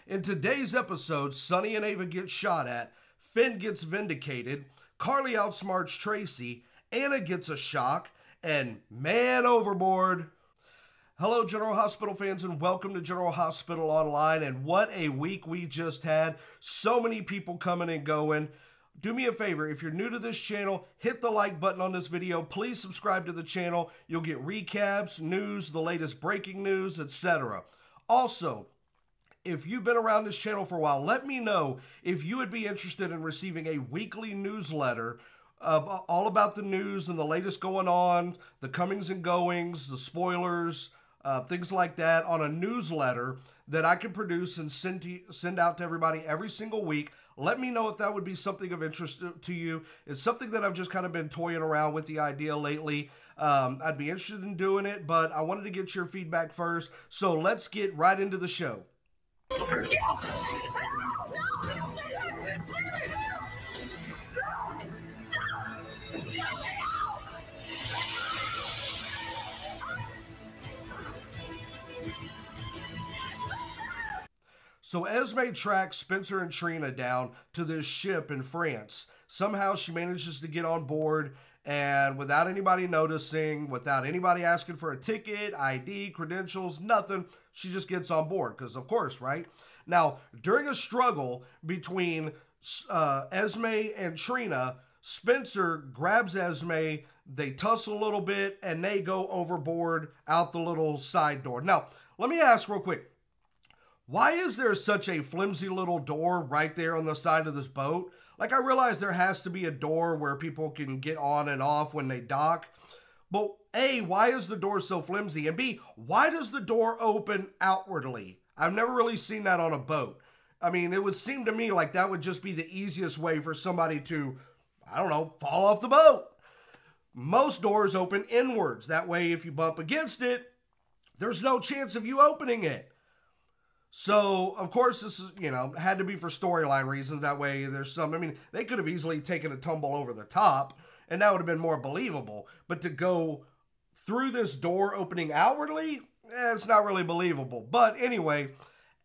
In today's episode, Sonny and Ava get shot at, Finn gets vindicated, Carly outsmarts Tracy, Anna gets a shock, and man overboard. Hello, General Hospital fans, and welcome to General Hospital Online. And what a week we just had. So many people coming and going. Do me a favor, if you're new to this channel, hit the like button on this video. Please subscribe to the channel. You'll get recaps, news, the latest breaking news, etc. Also, if you've been around this channel for a while, let me know if you would be interested in receiving a weekly newsletter all about the news and the latest going on, the comings and goings, the spoilers, things like that, on a newsletter that I can produce and send out to everybody every single week. Let me know if that would be something of interest to you. It's something that I've just kind of been toying around with the idea lately. I'd be interested in doing it, but I wanted to get your feedback first. So let's get right into the show. So Esme tracks Spencer and Trina down to this ship in France. Somehow she manages to get on board, and without anybody noticing, without anybody asking for a ticket, ID, credentials, nothing, she just gets on board, because of course, right? Now, during a struggle between Esme and Trina, Spencer grabs Esme, they tussle a little bit, and they go overboard out the little side door. Now, let me ask real quick. Why is there such a flimsy little door right there on the side of this boat? Like, I realize there has to be a door where people can get on and off when they dock. But A, why is the door so flimsy? And B, why does the door open outwardly? I've never really seen that on a boat. I mean, it would seem to me like that would just be the easiest way for somebody to, I don't know, fall off the boat. Most doors open inwards. That way, if you bump against it, there's no chance of you opening it. So, of course, this is, had to be for storyline reasons. That way, there's some, I mean, they could have easily taken a tumble over the top, and that would have been more believable. But to go through this door opening outwardly, it's not really believable. But anyway,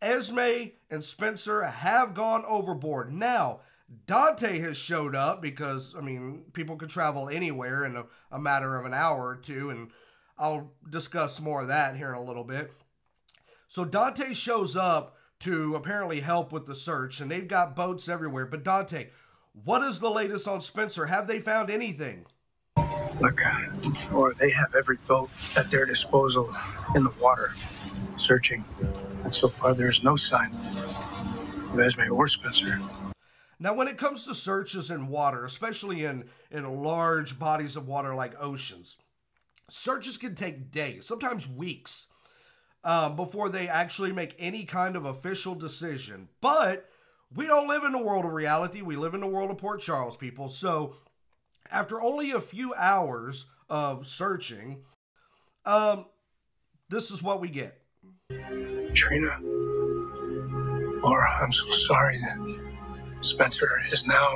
Esme and Spencer have gone overboard. Now, Dante has showed up because, I mean, people could travel anywhere in a matter of an hour or two, and I'll discuss more of that here in a little bit. So Dante shows up to apparently help with the search, and they've got boats everywhere. But Dante, what is the latest on Spencer? Have they found anything? Look, or they have every boat at their disposal in the water, searching. And so far, there's no sign of Esme or Spencer. Now, when it comes to searches in water, especially in large bodies of water like oceans, searches can take days, sometimes weeks, before they actually make any kind of official decision. But we don't live in the world of reality. We live in the world of Port Charles, people. So after only a few hours of searching, this is what we get. Trina, Laura, I'm so sorry that Spencer is now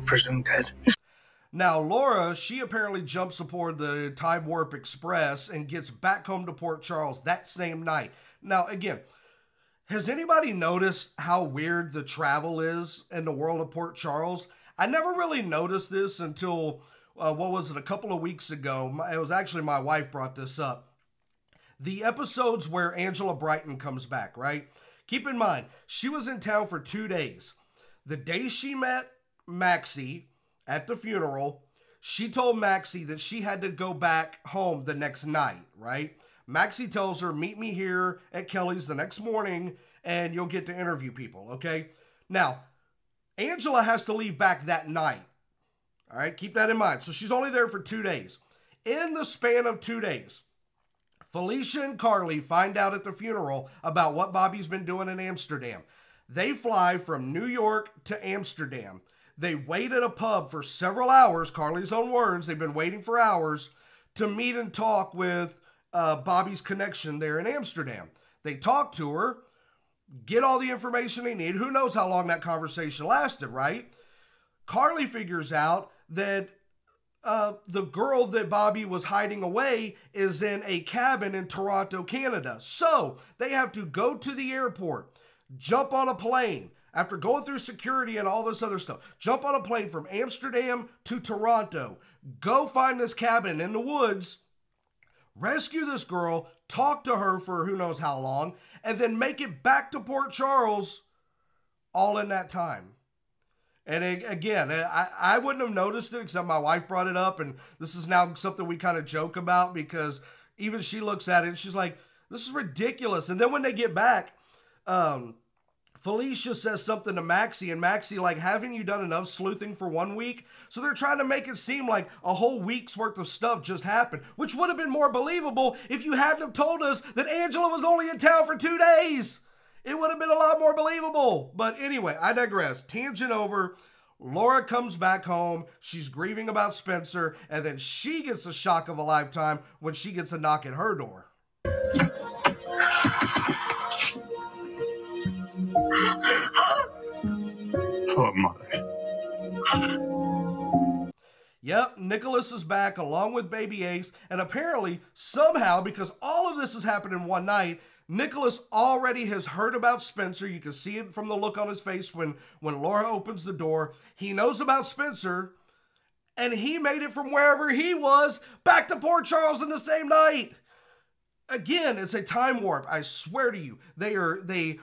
presumed dead. Now, Laura, she apparently jumps aboard the Time Warp Express and gets back home to Port Charles that same night. Now, again, has anybody noticed how weird the travel is in the world of Port Charles? I never really noticed this until, a couple of weeks ago. It was actually my wife brought this up. The episodes where Angela Brighton comes back, right? Keep in mind, she was in town for 2 days. The day she met Maxie at the funeral, she told Maxie that she had to go back home the next night, right? Maxie tells her, meet me here at Kelly's the next morning and you'll get to interview people, okay? Now, Angela has to leave back that night, all right? Keep that in mind. So she's only there for 2 days. In the span of 2 days, Felicia and Carly find out at the funeral about what Bobby's been doing in Amsterdam. They fly from New York to Amsterdam. They wait at a pub for several hours, Carly's own words, they've been waiting for hours, to meet and talk with Bobby's connection there in Amsterdam. They talk to her, get all the information they need. Who knows how long that conversation lasted, right? Carly figures out that the girl that Bobby was hiding away is in a cabin in Toronto, Canada. So they have to go to the airport, jump on a plane after going through security and all this other stuff. Jump on a plane from Amsterdam to Toronto. Go find this cabin in the woods. Rescue this girl. Talk to her for who knows how long. And then make it back to Port Charles all in that time. And again, I wouldn't have noticed it except my wife brought it up. And this is now something we kind of joke about because even she looks at it and she's like, this is ridiculous. And then when they get back, Felicia says something to Maxie, and Maxie like, haven't you done enough sleuthing for 1 week? So they're trying to make it seem like a whole week's worth of stuff just happened, which would have been more believable if you hadn't have told us that Angela was only in town for 2 days. It would have been a lot more believable. But anyway, I digress. Tangent over. Laura comes back home. She's grieving about Spencer, and then she gets the shock of a lifetime when she gets a knock at her door. Oh, mother. Yep, Nicholas is back along with baby Ace, and apparently, somehow, because all of this has happened in one night, Nicholas already has heard about Spencer. You can see it from the look on his face when Laura opens the door. He knows about Spencer, and he made it from wherever he was back to Port Charles in the same night. Again, it's a time warp. I swear to you,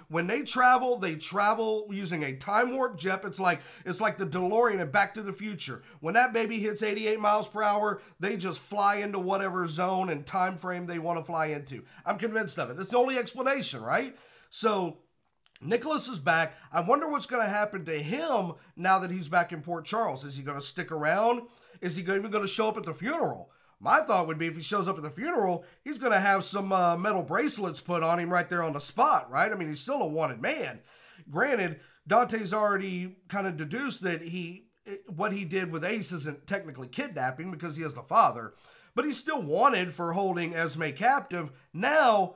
when they travel using a time warp jet. It's like the DeLorean in Back to the Future. When that baby hits 88 miles per hour, they just fly into whatever zone and time frame they want to fly into. I'm convinced of it. It's the only explanation, right? So Nicholas is back. I wonder what's going to happen to him now that he's back in Port Charles. Is he going to stick around? Is he even going to show up at the funeral? My thought would be if he shows up at the funeral, he's going to have some metal bracelets put on him right there on the spot, right? I mean, he's still a wanted man. Granted, Dante's already kind of deduced that what he did with Ace isn't technically kidnapping because he is the father, but he's still wanted for holding Esme captive. Now,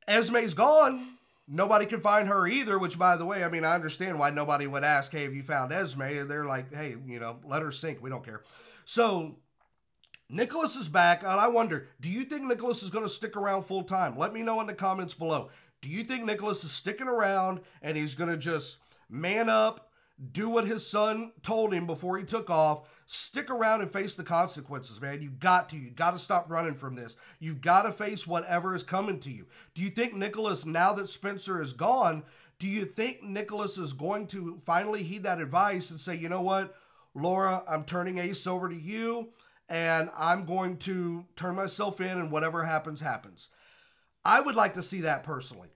Esme's gone. Nobody can find her either, which, by the way, I mean, I understand why nobody would ask, hey, have you found Esme? And they're like, hey, let her sink. We don't care. So Nicholas is back, and I wonder, do you think Nicholas is going to stick around full time? Let me know in the comments below. Do you think Nicholas is sticking around and he's going to just man up, do what his son told him before he took off, stick around and face the consequences, man? You got to stop running from this. You've got to face whatever is coming to you. Do you think Nicholas, now that Spencer is gone, do you think Nicholas is going to finally heed that advice and say, you know what, Laura, I'm turning Ace over to you, and I'm going to turn myself in, and whatever happens, happens? I would like to see that personally.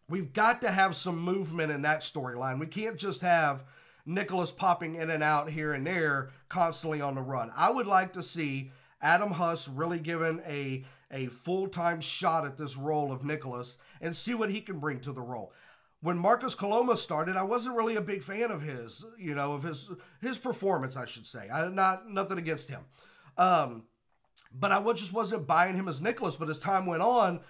We've got to have some movement in that storyline. We can't just have Nicholas popping in and out here and there constantly on the run. I would like to see Adam Huss really given a full-time shot at this role of Nicholas and see what he can bring to the role. When Marcus Coloma started, I wasn't really a big fan of his, of his performance, I should say. Nothing against him. But I just wasn't buying him as Nicholas. But as time went on,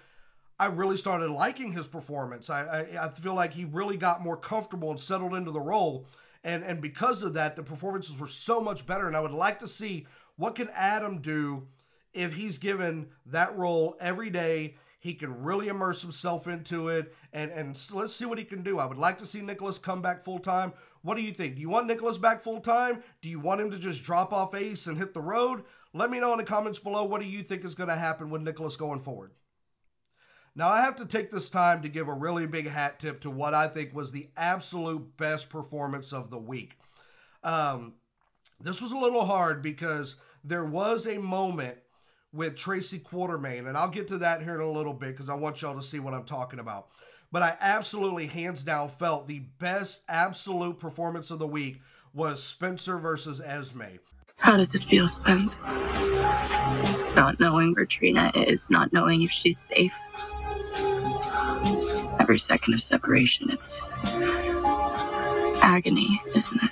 I really started liking his performance. I feel like he really got more comfortable and settled into the role. And because of that, the performances were so much better. And I would like to see what can Adam do if he's given that role every day. He can really immerse himself into it, and let's see what he can do. I would like to see Nicholas come back full-time. What do you think? Do you want Nicholas back full-time? Do you want him to just drop off Ace and hit the road? Let me know in the comments below, what do you think is going to happen with Nicholas going forward? Now, I have to take this time to give a really big hat tip to what I think was the absolute best performance of the week. This was a little hard because there was a moment with Tracy Quartermain, and I'll get to that here in a little bit because I want y'all to see what I'm talking about. But I absolutely, hands down, felt the best absolute performance of the week was Spencer versus Esme. How does it feel, Spence? Not knowing where Trina is, not knowing if she's safe. Every second of separation, it's agony, isn't it?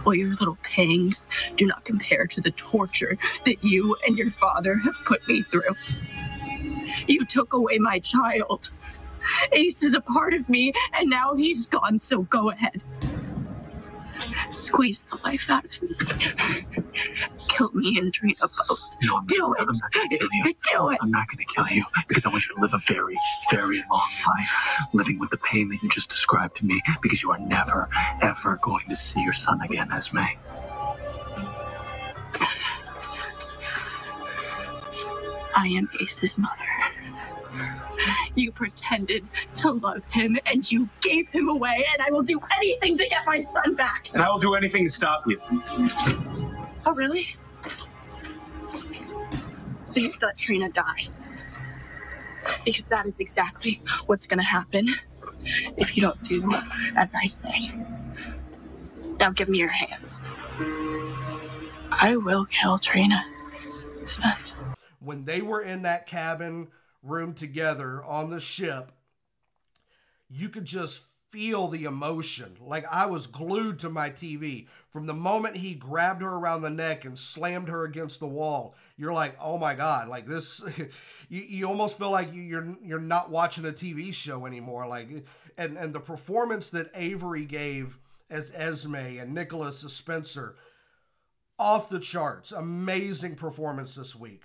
Well, your little pangs do not compare to the torture that you and your father have put me through. You took away my child. Ace is a part of me, and now he's gone, so go ahead. Squeeze the life out of me. Kill me and Trina both. No, Do it. I'm not going to kill you. Do it. I'm not going to kill you because I want you to live a very, very long life, living with the pain that you just described to me, because you are never, ever going to see your son again, Esme. I am Ace's mother. You pretended to love him and you gave him away, and I will do anything to get my son back. And I will do anything to stop you. Oh, really? So you let Trina die? Because that is exactly what's gonna happen if you don't do as I say. Now give me your hands. I will kill Trina. Spence. When they were in that cabin room together on the ship, you could just feel the emotion. Like, I was glued to my TV. From the moment he grabbed her around the neck and slammed her against the wall, you're like, oh my God, like this, you almost feel like you're not watching a TV show anymore. Like, and the performance that Avery gave as Esme and Nicholas as Spencer, off the charts. Amazing performance this week.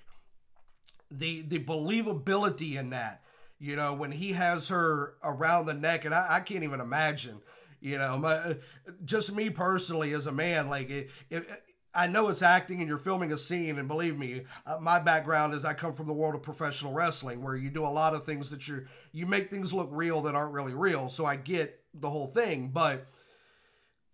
The believability in that, you know, when he has her around the neck, and I can't even imagine, you know, just me personally as a man, like, I know it's acting and you're filming a scene, and believe me, my background is I come from the world of professional wrestling, where you do a lot of things that you make things look real that aren't really real, so I get the whole thing, but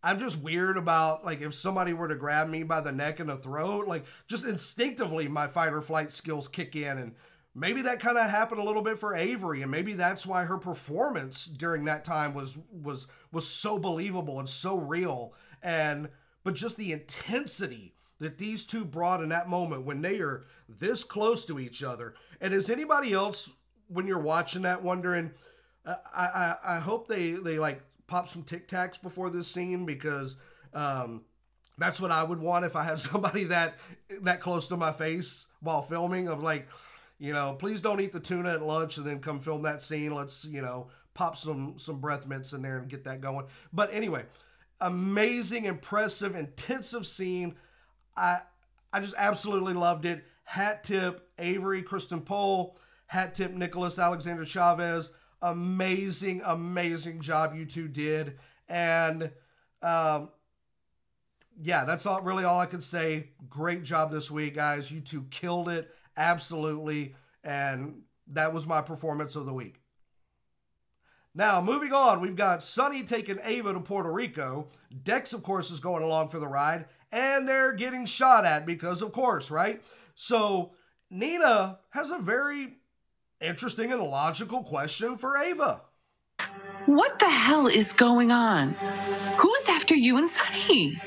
I'm just weird about, like, if somebody were to grab me by the neck and the throat, like, just instinctively my fight or flight skills kick in. And maybe that kind of happened a little bit for Avery, and maybe that's why her performance during that time was so believable and so real. But just the intensity that these two brought in that moment when they are this close to each other. And is anybody else, when you're watching that, wondering, I hope they like pop some Tic Tacs before this scene, because that's what I would want if I have somebody that close to my face while filming. I'm like, you know, please don't eat the tuna at lunch and then come film that scene. Let's, you know, pop some breath mints in there and get that going. But anyway, amazing, impressive, intensive scene. I just absolutely loved it. Hat tip Avery Kristen Pohl. Hat tip Nicholas Alexander Chavez. Amazing, amazing job you two did. And yeah, that's really all I can say. Great job this week, guys. You two killed it. Absolutely. And that was my performance of the week. Now, moving on, we've got Sonny taking Ava to Puerto Rico. Dex, of course, is going along for the ride. And they're getting shot at because, of course, right? So Nina has a very interesting and logical question for Ava. What the hell is going on? Who is after you and Sonny?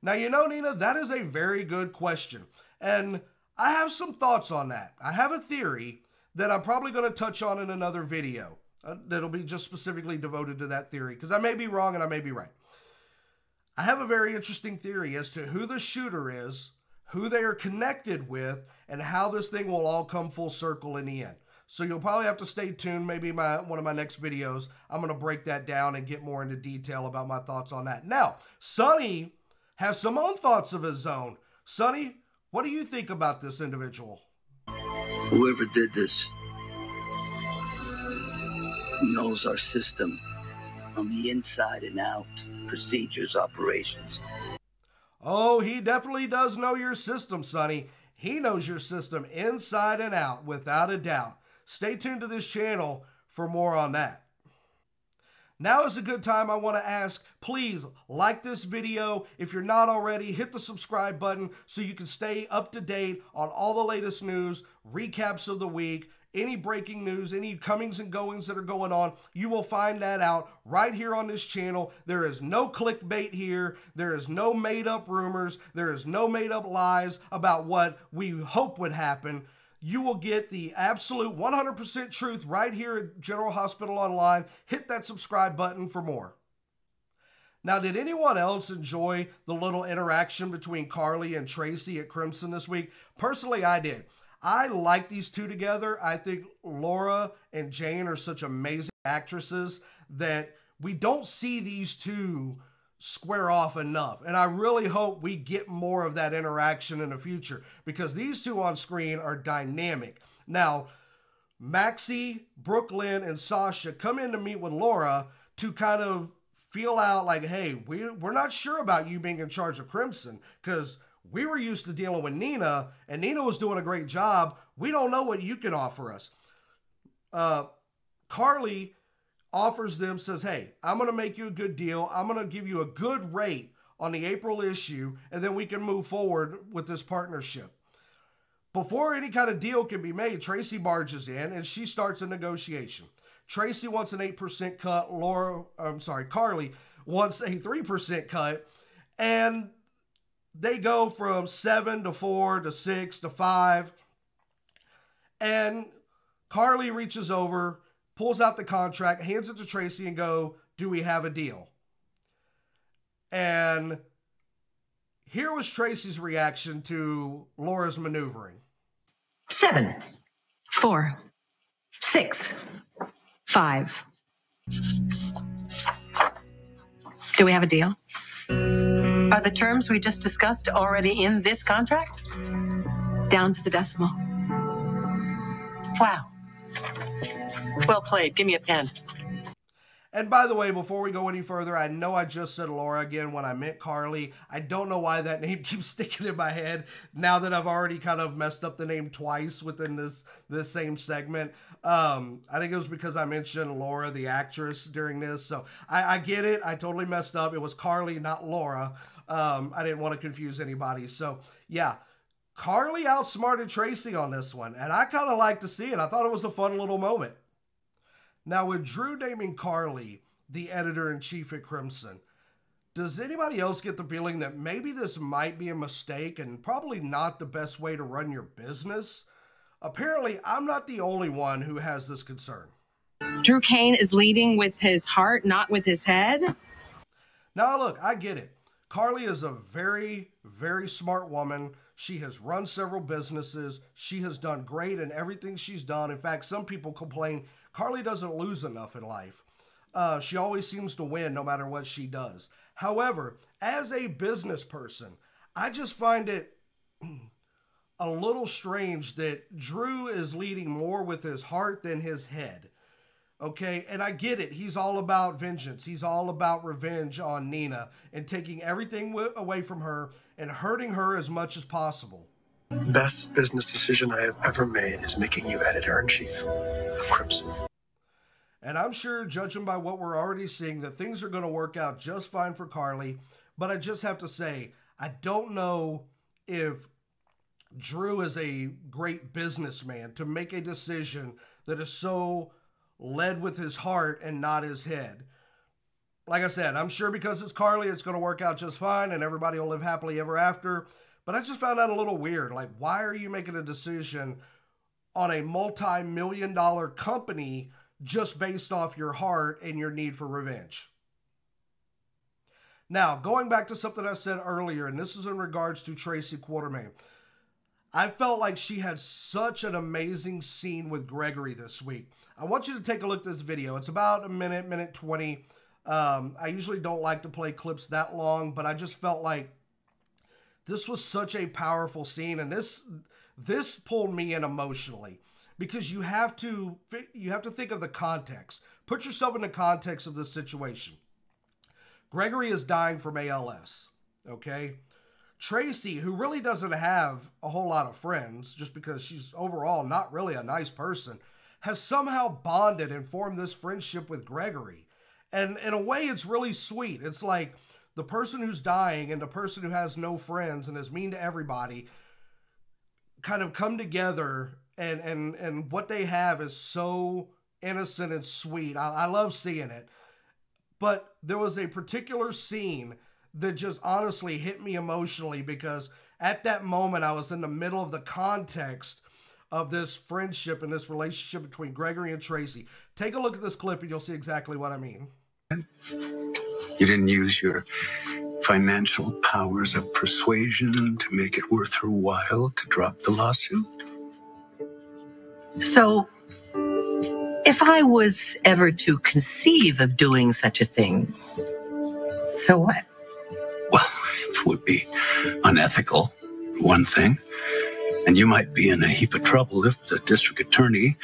Now, you know, Nina, that is a very good question. And I have some thoughts on that. I have a theory that I'm probably going to touch on in another video that'll be just specifically devoted to that theory, because I may be wrong and I may be right. I have a very interesting theory as to who the shooter is, who they are connected with, and how this thing will all come full circle in the end. So you'll probably have to stay tuned. Maybe one of my next videos, I'm going to break that down and get more into detail about my thoughts on that. Now, Sonny has some own thoughts of his own. Sonny, what do you think about this individual? Whoever did this knows our system on the inside and out, procedures, operations. Oh, he definitely does know your system, Sonny. He knows your system inside and out, without a doubt. Stay tuned to this channel for more on that. Now is a good time. I want to ask, please like this video. If you're not already, hit the subscribe button so you can stay up to date on all the latest news, recaps of the week, any breaking news, any comings and goings that are going on. You will find that out right here on this channel. There is no clickbait here. There is no made up rumors. There is no made up lies about what we hope would happen. You will get the absolute 100% truth right here at General Hospital Online. Hit that subscribe button for more. Now, did anyone else enjoy the little interaction between Carly and Tracy at Crimson this week? Personally, I did. I like these two together. I think Laura and Jane are such amazing actresses that we don't see these two square off enough. And I really hope we get more of that interaction in the future, because these two on screen are dynamic. Now, Maxie, Brooklyn, and Sasha come in to meet with Laura to kind of feel out like, hey, we're not sure about you being in charge of Crimson, because we were used to dealing with Nina, and Nina was doing a great job. We don't know what you can offer us. Carly offers them, says, hey, I'm going to make you a good deal. I'm going to give you a good rate on the April issue, and then we can move forward with this partnership. Before any kind of deal can be made, Tracy barges in and she starts a negotiation. Tracy wants an 8% cut. Carly wants a 3% cut. And they go from 7 to 4 to 6 to 5. And Carly reaches over, pulls out the contract, hands it to Tracy and go, do we have a deal? And here was Tracy's reaction to Laura's maneuvering. 7, 4, 6, 5. Do we have a deal? Are the terms we just discussed already in this contract? Down to the decimal. Wow. Well played. Give me a pen. And by the way, before we go any further, I know I just said Laura again when I meant Carly. I don't know why that name keeps sticking in my head now that I've already kind of messed up the name twice within this same segment. I think it was because I mentioned Laura, the actress, during this. So I get it. I totally messed up. It was Carly, not Laura. I didn't want to confuse anybody. So yeah, Carly outsmarted Tracy on this one. And I kind of like to see it. I thought it was a fun little moment. Now, with Drew naming Carly the editor-in-chief at Crimson, does anybody else get the feeling that maybe this might be a mistake and probably not the best way to run your business? Apparently, I'm not the only one who has this concern. Drew Kane is leading with his heart, not with his head. Now, look, I get it. Carly is a very, very smart woman. She has run several businesses. She has done great in everything she's done. In fact, some people complain Carly doesn't lose enough in life. She always seems to win no matter what she does. However, as a business person, I just find it a little strange that Drew is leading more with his heart than his head. Okay, and I get it. He's all about vengeance. He's all about revenge on Nina and taking everything away from her and hurting her as much as possible. Best business decision I have ever made is making you editor-in-chief of Crimson. And I'm sure, judging by what we're already seeing, that things are going to work out just fine for Carly. But I just have to say, I don't know if Drew is a great businessman to make a decision that is so led with his heart and not his head. Like I said, I'm sure because it's Carly, it's going to work out just fine and everybody will live happily ever after. But I just found that a little weird. Like, why are you making a decision on a multi-million-dollar company just based off your heart and your need for revenge? Now, going back to something I said earlier, and this is in regards to Tracy Quartermain. I felt like she had such an amazing scene with Gregory this week. I want you to take a look at this video. It's about a minute 20. I usually don't like to play clips that long, but I just felt like this was such a powerful scene, and this pulled me in emotionally because you have to think of the context. Put yourself in the context of this situation. Gregory is dying from ALS, okay? Tracy, who really doesn't have a whole lot of friends, just because she's overall not really a nice person, has somehow bonded and formed this friendship with Gregory. And in a way, it's really sweet. It's like the person who's dying and the person who has no friends and is mean to everybody kind of come together, and what they have is so innocent and sweet. I love seeing it. But there was a particular scene that just honestly hit me emotionally because at that moment I was in the middle of the context of this friendship and this relationship between Gregory and Tracy. Take a look at this clip and you'll see exactly what I mean. You didn't use your financial powers of persuasion to make it worth her while to drop the lawsuit? So, if I was ever to conceive of doing such a thing, so what? would be unethical, one thing. And you might be in a heap of trouble if the district attorney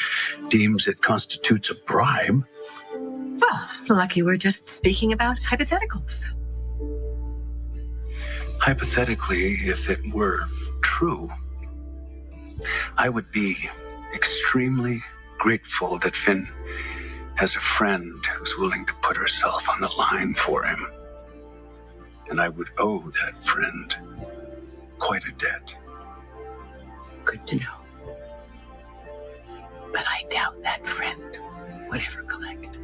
deems it constitutes a bribe. Well, lucky we're just speaking about hypotheticals. Hypothetically, if it were true, I would be extremely grateful that Finn has a friend who's willing to put herself on the line for him. And I would owe that friend quite a debt. Good to know. But I doubt that friend would ever collect.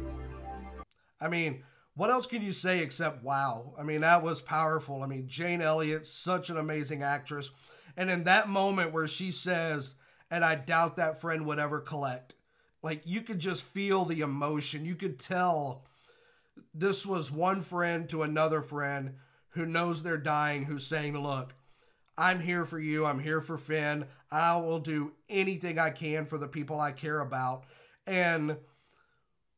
I mean, what else can you say except wow? I mean, that was powerful. I mean, Jane Elliott, such an amazing actress. And in that moment where she says, and I doubt that friend would ever collect, like, you could just feel the emotion. You could tell this was one friend to another friend who knows they're dying, who's saying, look, I'm here for you. I'm here for Finn. I will do anything I can for the people I care about. And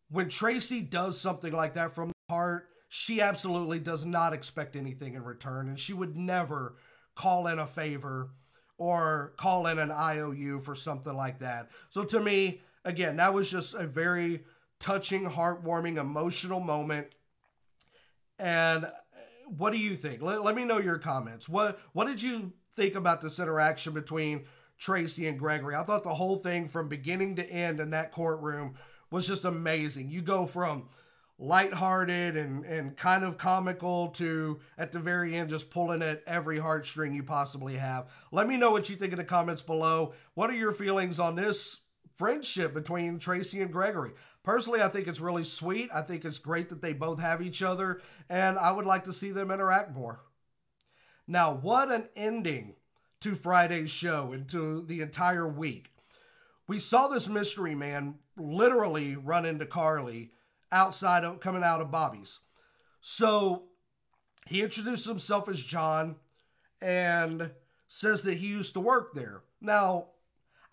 when Tracy does something like that from the heart, she absolutely does not expect anything in return. And she would never call in a favor or call in an IOU for something like that. So to me, again, that was just a very touching, heartwarming, emotional moment. And what do you think? Let me know your comments. What did you think about this interaction between Tracy and Gregory? I thought the whole thing from beginning to end in that courtroom was just amazing. You go from lighthearted and kind of comical to, at the very end, just pulling at every heartstring you possibly have. Let me know what you think in the comments below. What are your feelings on this friendship between Tracy and Gregory? Personally, I think it's really sweet. I think it's great that they both have each other, and I would like to see them interact more. Now, what an ending to Friday's show and to the entire week. We saw this mystery man literally run into Carly coming out of Bobby's. So he introduces himself as John and says that he used to work there. Now,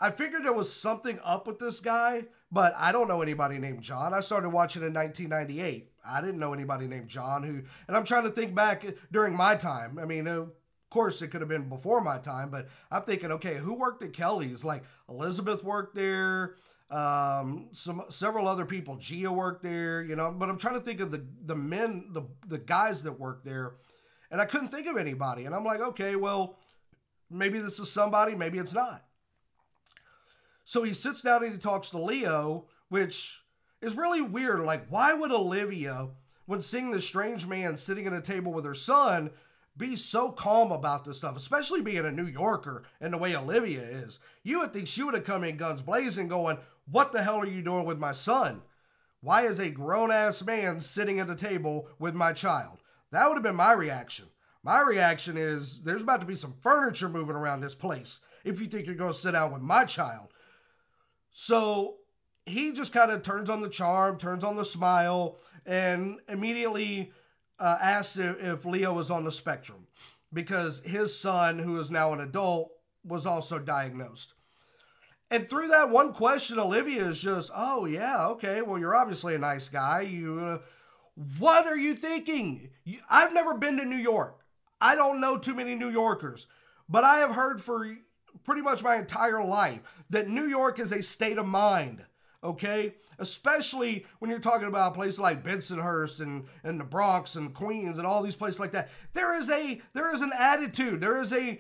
I figured there was something up with this guy, but I don't know anybody named John. I started watching in 1998. I didn't know anybody named John and I'm trying to think back during my time. I mean, of course, it could have been before my time, but I'm thinking, okay, who worked at Kelly's? Like, Elizabeth worked there, several other people. Gia worked there, you know, but I'm trying to think of the guys that worked there, and I couldn't think of anybody. And I'm like, okay, well, maybe this is somebody, maybe it's not. So he sits down and he talks to Leo, which is really weird. Like, why would Olivia, when seeing this strange man sitting at a table with her son, be so calm about this stuff, especially being a New Yorker and the way Olivia is? You would think she would have come in guns blazing going, what the hell are you doing with my son? Why is a grown-ass man sitting at a table with my child? That would have been my reaction. My reaction is, there's about to be some furniture moving around this place if you think you're going to sit down with my child. So he just kind of turns on the charm, turns on the smile, and immediately asked if Leo was on the spectrum, because his son, who is now an adult, was also diagnosed. And through that one question, Olivia is just, oh yeah, okay, well, you're obviously a nice guy. What are you thinking? I've never been to New York. I don't know too many New Yorkers, but I have heard for pretty much my entire life that New York is a state of mind, okay? Especially when you're talking about places like Bensonhurst and the Bronx and Queens and all these places like that. There is an attitude, there is a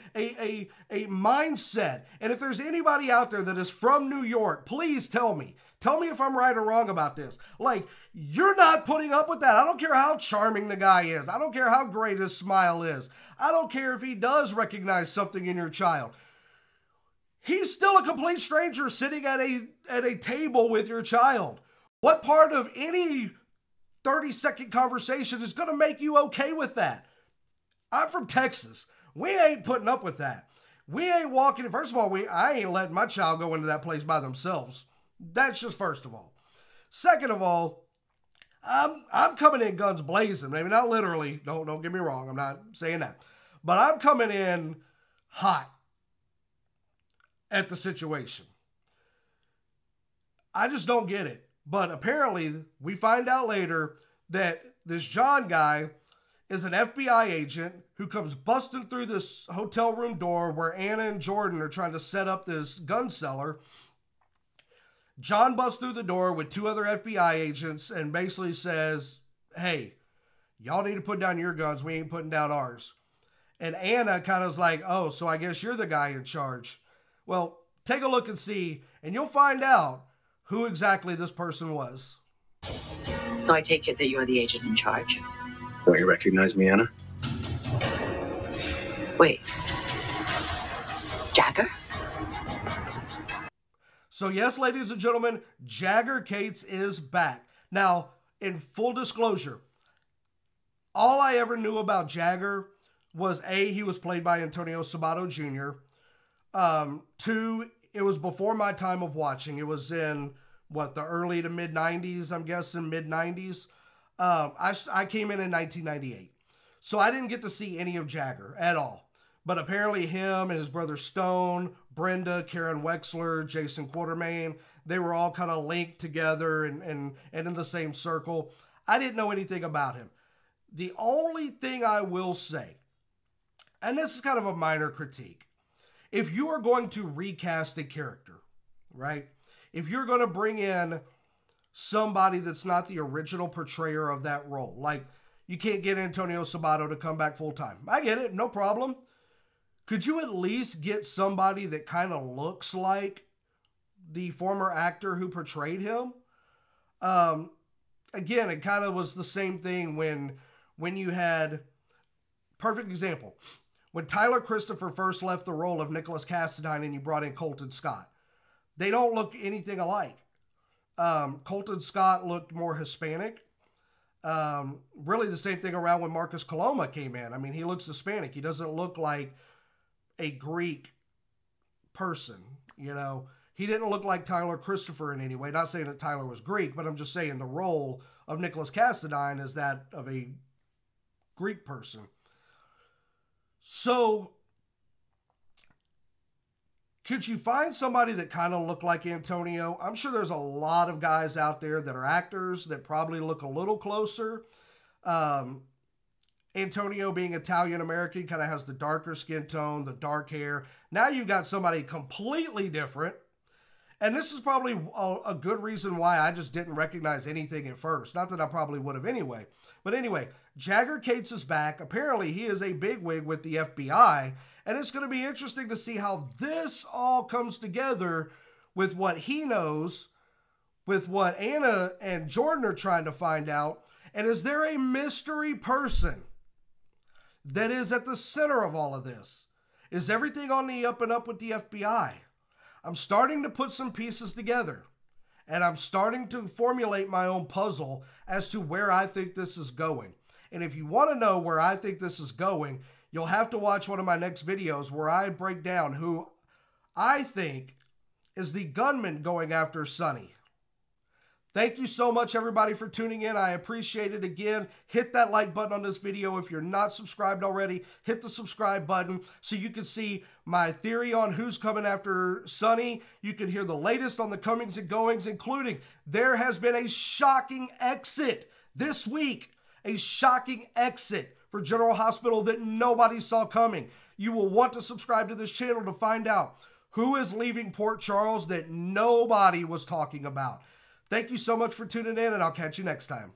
mindset. And if there's anybody out there that is from New York, please tell me. Tell me if I'm right or wrong about this. Like, you're not putting up with that. I don't care how charming the guy is. I don't care how great his smile is. I don't care if he does recognize something in your child. He's still a complete stranger sitting at a table with your child. What part of any 30-second conversation is going to make you okay with that? I'm from Texas. We ain't putting up with that. We ain't walking. First of all, I ain't letting my child go into that place by themselves. That's just first of all. Second of all, I'm coming in guns blazing. Maybe not literally. Don't get me wrong. I'm not saying that. But I'm coming in hot at the situation. I just don't get it. But apparently, we find out later that this John guy is an FBI agent who comes busting through this hotel room door where Anna and Jordan are trying to set up this gun cellar. John busts through the door with 2 other FBI agents and basically says, hey, y'all need to put down your guns. We ain't putting down ours. And Anna kind of was like, oh, so I guess you're the guy in charge. Well, take a look and see, and you'll find out who exactly this person was. So I take it that you're the agent in charge. Don't you recognize me, Anna? Wait. Jagger? So yes, ladies and gentlemen, Jagger Cates is back. Now, in full disclosure, all I ever knew about Jagger was A, he was played by Antonio Sabato Jr. 2, it was before my time of watching. It was in, what, the early to mid-90s, I'm guessing, mid-90s. I came in 1998. So I didn't get to see any of Jagger at all. But apparently him and his brother Stone, Brenda, Karen Wexler, Jason Quartermain, they were all kind of linked together and in the same circle. I didn't know anything about him. The only thing I will say, and this is kind of a minor critique, if you are going to recast a character, right? If you're going to bring in somebody that's not the original portrayer of that role, like you can't get Antonio Sabato to come back full time. I get it, no problem. Could you at least get somebody that kind of looks like the former actor who portrayed him? Again, it kind of was the same thing when you had, perfect example, when Tyler Christopher first left the role of Nicholas Cassadine and you brought in Colton Scott. They don't look anything alike. Colton Scott looked more Hispanic. Really the same thing around when Marcus Coloma came in. I mean, he looks Hispanic. He doesn't look like a Greek person, you know. He didn't look like Tyler Christopher in any way. Not saying that Tyler was Greek, but I'm just saying the role of Nicholas Cassadine is that of a Greek person. So, could you find somebody that kind of looked like Antonio? I'm sure there's a lot of guys out there that are actors that probably look a little closer. Antonio being Italian-American kind of has the darker skin tone, the dark hair. Now you've got somebody completely different. And this is probably a good reason why I just didn't recognize anything at first. Not that I probably would have anyway. But anyway, Jagger Cates is back. Apparently, he is a bigwig with the FBI. And it's going to be interesting to see how this all comes together with what he knows, with what Anna and Jordan are trying to find out. And is there a mystery person that is at the center of all of this? Is everything on the up and up with the FBI? I'm starting to put some pieces together, and I'm starting to formulate my own puzzle as to where I think this is going. And if you want to know where I think this is going, you'll have to watch one of my next videos where I break down who I think is the gunman going after Sonny. Thank you so much, everybody, for tuning in. I appreciate it. Again, hit that like button on this video. If you're not subscribed already, hit the subscribe button so you can see my theory on who's coming after Sonny. You can hear the latest on the comings and goings, including there has been a shocking exit this week. A shocking exit for General Hospital that nobody saw coming. You will want to subscribe to this channel to find out who is leaving Port Charles that nobody was talking about. Thank you so much for tuning in, and I'll catch you next time.